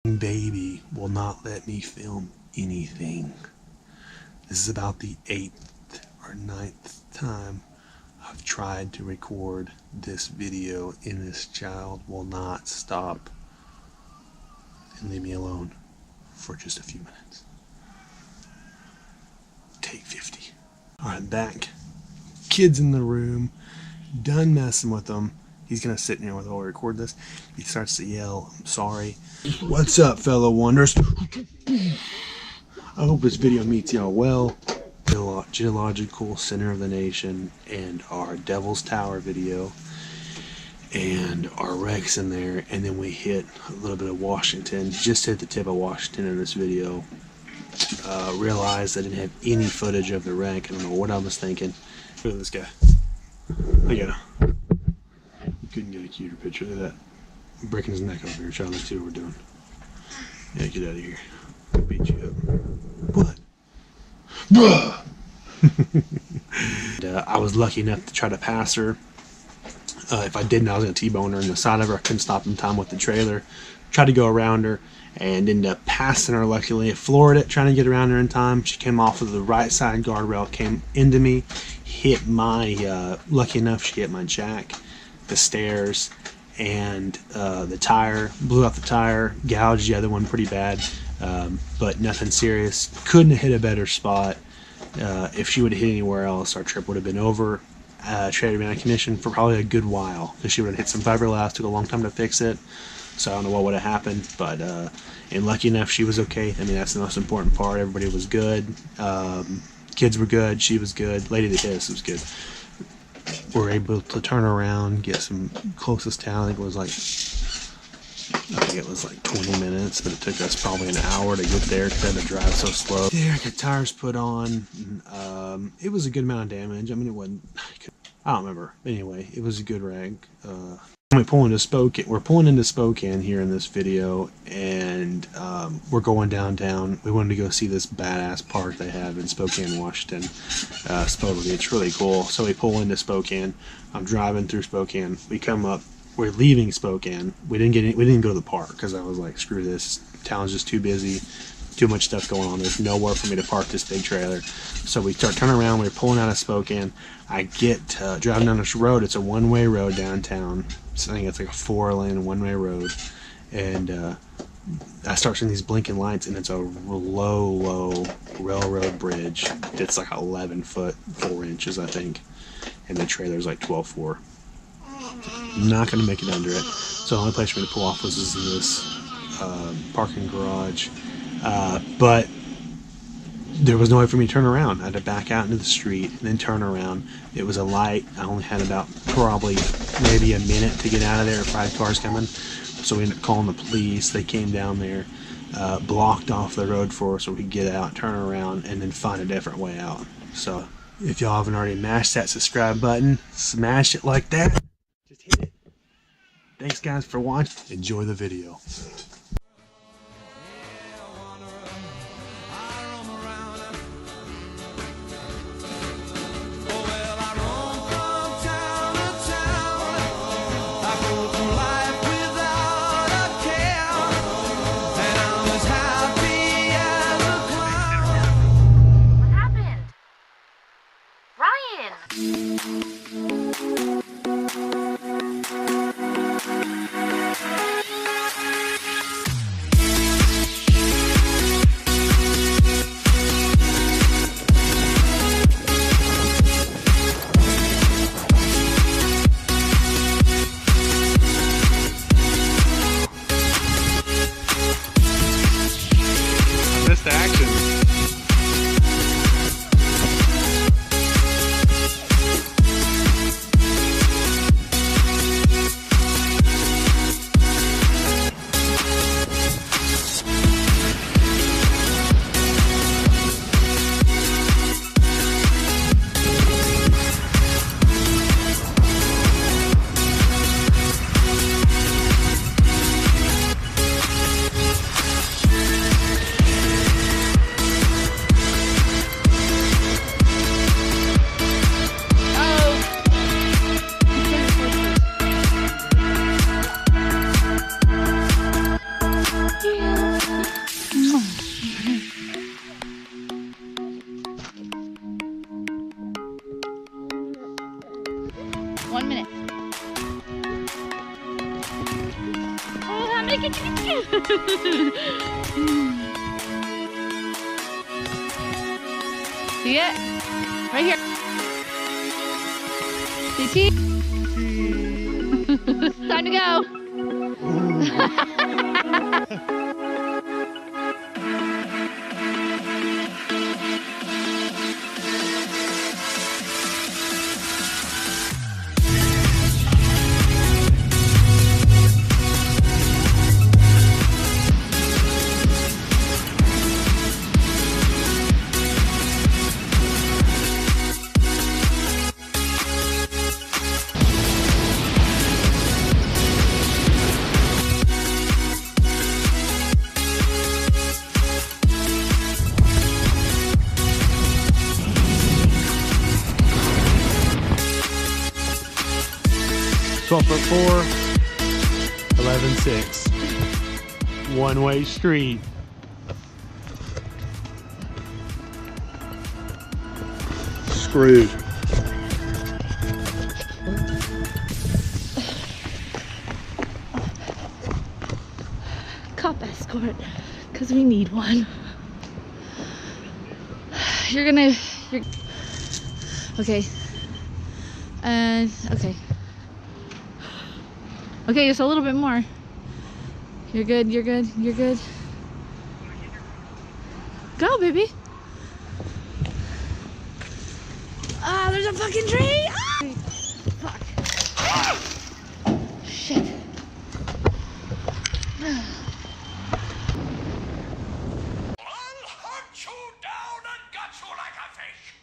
Baby will not let me film anything. This is about the 8th or 9th time I've tried to record this video, and this child will not stop and leave me alone for just a few minutes. Take 50. Alright, back. Kids in the room. Done messing with them. He's gonna sit in here while I record this. He starts to yell, "I'm sorry." What's up, fellow wonders? I hope this video meets y'all well. Geological center of the nation, and our Devil's Tower video, and our wrecks in there, and then we hit a little bit of Washington. Just hit the tip of Washington in this video. Realized I didn't have any footage of the wreck. I don't know what I was thinking. Look at this guy. Look at him. Couldn't get a cuter picture of that. I'm breaking his neck over here, trying to see what we're doing. Yeah, get out of here. I'll beat you up. What? Bruh! And, I was lucky enough to try to pass her. If I didn't, I was going to T-bone her in the side of her. I couldn't stop in time with the trailer. Tried to go around her and ended up passing her luckily. I floored it, trying to get around her in time. She came off of the right side guardrail, came into me, hit my, lucky enough she hit my jack, the stairs, and the tire, blew out the tire, gouged the other one pretty bad, but nothing serious. Couldn't have hit a better spot. If she would have hit anywhere else, our trip would have been over. Traded me out of condition for probably a good while, because she would have hit some fiberglass. Took a long time to fix it, so I don't know what would have happened, but and lucky enough she was okay. I mean, that's the most important part. Everybody was good. Kids were good, she was good, lady that hit us was good. We're able to turn around, get some closest town. I think it was like 20 minutes, but it took us probably an hour to get there because I had to drive so slow. There, I got tires put on. It was a good amount of damage. I mean, it wasn't, I don't remember. Anyway, it was a good wreck. We're pulling into Spokane here in this video, and we're going downtown. We wanted to go see this badass park they have in Spokane, Washington. Supposedly it's really cool. So we pull into Spokane. I'm driving through Spokane. We come up. We're leaving Spokane. We didn't go to the park because I was like, screw this. Town's just too busy. Too much stuff going on. There's nowhere for me to park this big trailer. So we start turning around. We're pulling out of Spokane. I get driving down this road. It's a one-way road downtown. So I think it's like a 4-lane one-way road. And I start seeing these blinking lights, and it's a low railroad bridge. It's like 11 foot 4 inches, I think. And the trailer's like 12.4. I'm not going to make it under it. So the only place for me to pull off was in this parking garage. But there was no way for me to turn around. I had to back out into the street and then turn around. It was a light. I only had about probably maybe a minute to get out of there if 5 cars coming. So we ended up calling the police. They came down there, blocked off the road for us so we could get out, turn around, and then find a different way out. So if y'all haven't already mashed that subscribe button, smash it like that. Just hit it. Thanks guys for watching. Enjoy the video. Missed action. See it? Right here. See teeth? Time to go. Foot 4, 11.6. One-way street. Screwed. Cop escort, because we need one. You're okay. Okay. Okay, just a little bit more. You're good, you're good, you're good. Go, baby. Ah, there's a fucking tree! Ah! Fuck. Shit. I'll hunt you down and gut you like a fish.